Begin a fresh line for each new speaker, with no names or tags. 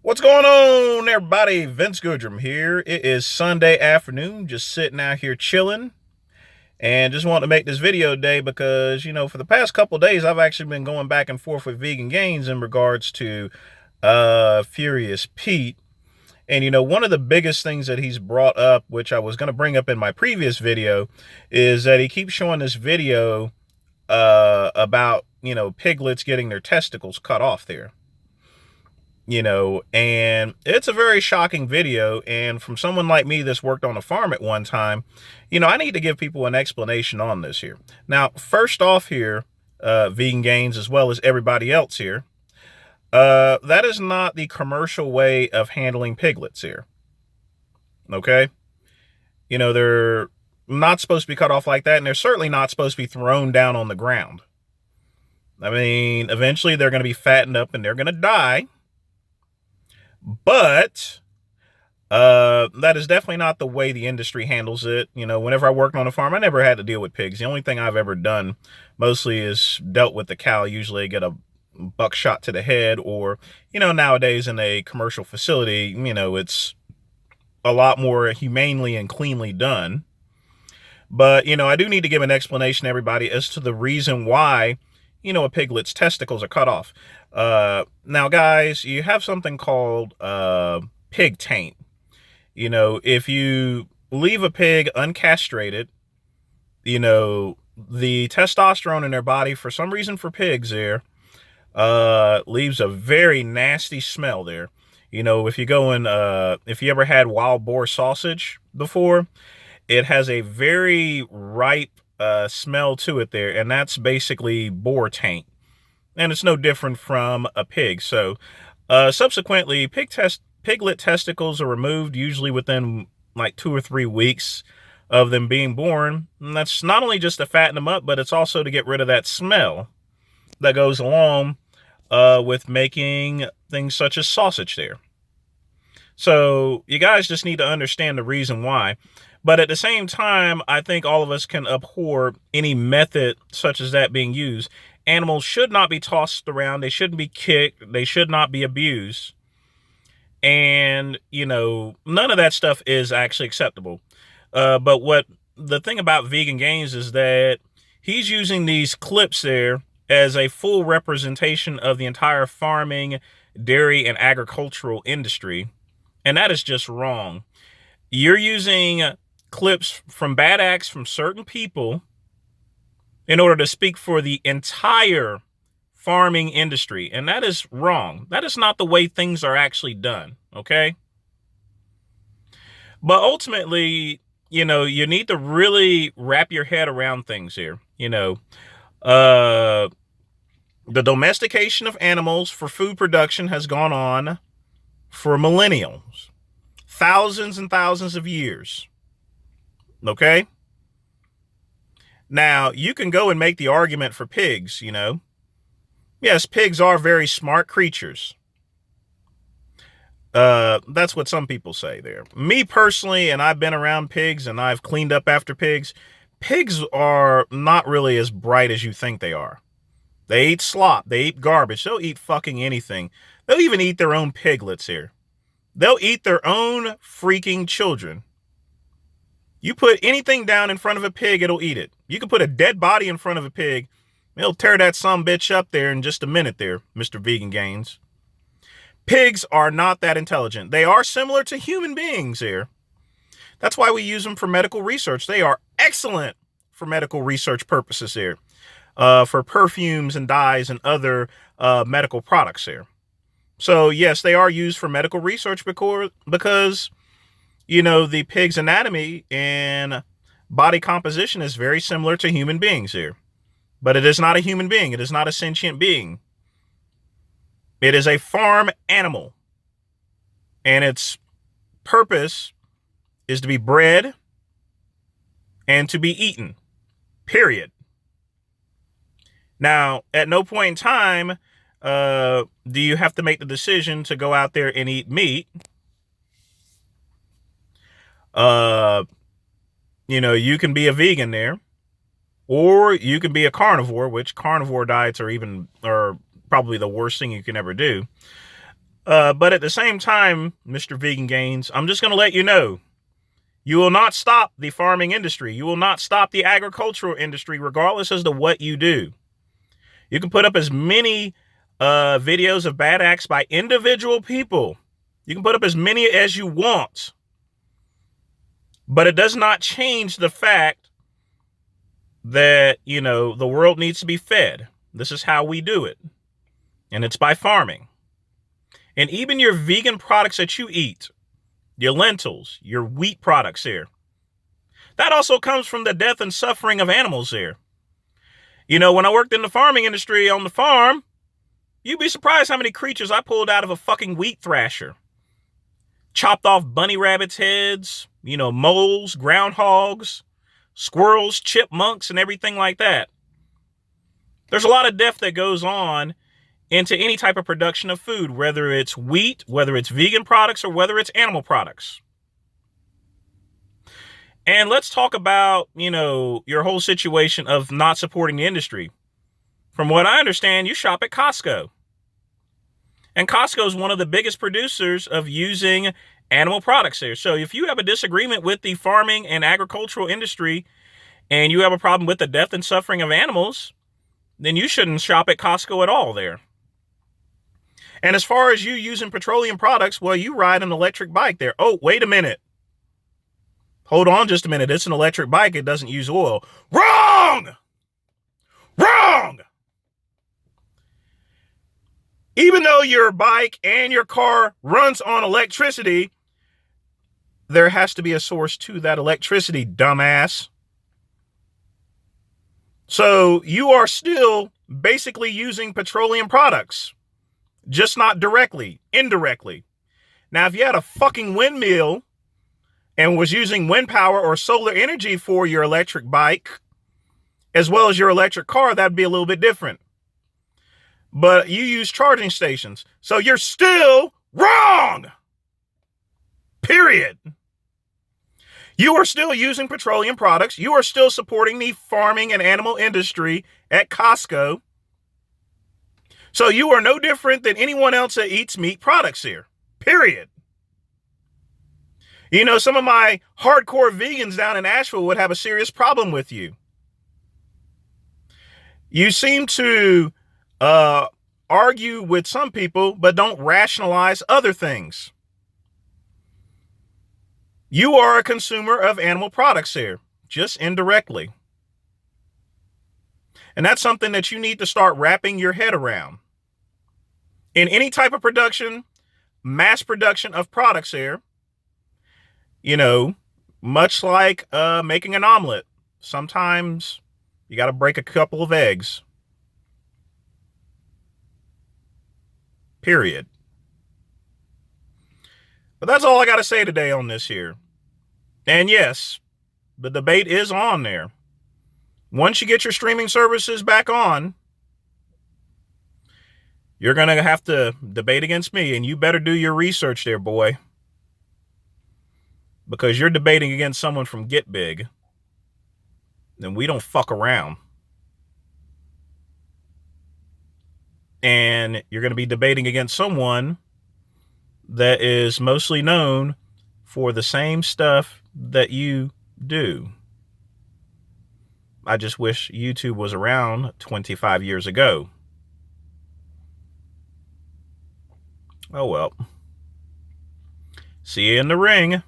What's going on, everybody? Vince Goodrum here. It is Sunday afternoon, just sitting out here chilling, and just wanted to make this video today because, for the past couple of days, I've actually been going back and forth with Vegan Gains in regards to Furious Pete. And, one of the biggest things that he's brought up, which I was going to bring up in my previous video, is that he keeps showing this video about, piglets getting their testicles cut off there. And it's a very shocking video. And from someone like me that's worked on a farm at one time, I need to give people an explanation on this here. Now, first off here, Vegan Gains, as well as everybody else here, that is not the commercial way of handling piglets here. Okay? They're not supposed to be cut off like that, and they're certainly not supposed to be thrown down on the ground. I mean, eventually they're going to be fattened up and they're going to die. But that is definitely not the way the industry handles it. Whenever I worked on a farm, I never had to deal with pigs. The only thing I've ever done mostly is dealt with the cow. Usually I get a buckshot to the head, or, nowadays in a commercial facility, it's a lot more humanely and cleanly done. But, I do need to give an explanation to everybody as to the reason why, a piglet's testicles are cut off. Now, guys, you have something called pig taint. If you leave a pig uncastrated, the testosterone in their body, for some reason for pigs there, leaves a very nasty smell there. If you go in, if you ever had wild boar sausage before, it has a very ripe smell to it there, and that's basically boar taint. And it's no different from a pig. So subsequently, piglet testicles are removed usually within like 2 or 3 weeks of them being born. And that's not only just to fatten them up, but it's also to get rid of that smell that goes along with making things such as sausage there. So you guys just need to understand the reason why. But at the same time, I think all of us can abhor any method such as that being used. Animals should not be tossed around. They shouldn't be kicked. They should not be abused. And, none of that stuff is actually acceptable. But what the thing about Vegan Gains is that he's using these clips there as a full representation of the entire farming, dairy, and agricultural industry. And that is just wrong. You're using clips from bad acts from certain people in order to speak for the entire farming industry. And that is wrong. That is not the way things are actually done. Okay. But ultimately, you need to really wrap your head around things here. The domestication of animals for food production has gone on for millennials, thousands and thousands of years. Okay. Now, you can go and make the argument for pigs, Yes, pigs are very smart creatures. That's what some people say there. Me personally, and I've been around pigs and I've cleaned up after pigs, pigs are not really as bright as you think they are. They eat slop. They eat garbage. They'll eat fucking anything. They'll even eat their own piglets here. They'll eat their own freaking children. You put anything down in front of a pig, it'll eat it. You can put a dead body in front of a pig, it'll tear that sumbitch up there in just a minute there, Mr. Vegan Gains. Pigs are not that intelligent. They are similar to human beings here. That's why we use them for medical research. They are excellent for medical research purposes here, for perfumes and dyes and other medical products here. So yes, they are used for medical research because the pig's anatomy and body composition is very similar to human beings here. But it is not a human being. It is not a sentient being. It is a farm animal. And its purpose is to be bred and to be eaten. Period. Now, at no point in time do you have to make the decision to go out there and eat meat. You can be a vegan there, or you can be a carnivore, which carnivore diets are probably the worst thing you can ever do. But at the same time, Mr. Vegan Gains, I'm just going to let you know, you will not stop the farming industry. You will not stop the agricultural industry, regardless as to what you do. You can put up as many videos of bad acts by individual people. You can put up as many as you want. But it does not change the fact that, you know, the world needs to be fed. This is how we do it. And it's by farming. And even your vegan products that you eat, your lentils, your wheat products here, that also comes from the death and suffering of animals there. You know, when I worked in the farming industry on the farm, you'd be surprised how many creatures I pulled out of a fucking wheat thrasher. Chopped off bunny rabbits' heads, you know, moles, groundhogs, squirrels, chipmunks, and everything like that. There's a lot of death that goes on into any type of production of food, whether it's wheat, whether it's vegan products, or whether it's animal products. And let's talk about, you know, your whole situation of not supporting the industry. From what I understand, you shop at Costco. And Costco is one of the biggest producers of using animal products there. So if you have a disagreement with the farming and agricultural industry and you have a problem with the death and suffering of animals, then you shouldn't shop at Costco at all there. And as far as you using petroleum products, well, you ride an electric bike there. Oh, wait a minute. Hold on just a minute. It's an electric bike. It doesn't use oil. Wrong! Wrong! Even though your bike and your car runs on electricity, there has to be a source to that electricity, dumbass. So you are still basically using petroleum products, just not directly, indirectly. Now, if you had a fucking windmill and was using wind power or solar energy for your electric bike, as well as your electric car, that'd be a little bit different. But you use charging stations. So you're still wrong. Period. You are still using petroleum products. You are still supporting the farming and animal industry at Costco. So you are no different than anyone else that eats meat products here. Period. You know, some of my hardcore vegans down in Asheville would have a serious problem with you. You seem to argue with some people, but don't rationalize other things. You are a consumer of animal products here, just indirectly. And that's something that you need to start wrapping your head around. In any type of production, mass production of products here, you know, much like making an omelet, sometimes you got to break a couple of eggs. Period. But that's all I got to say today on this here. And yes, the debate is on there. Once you get your streaming services back on, you're going to have to debate against me, and you better do your research there, boy. Because you're debating against someone from Get Big, and we don't fuck around. And you're going to be debating against someone that is mostly known for the same stuff that you do. I just wish YouTube was around 25 years ago. Oh well. See you in the ring.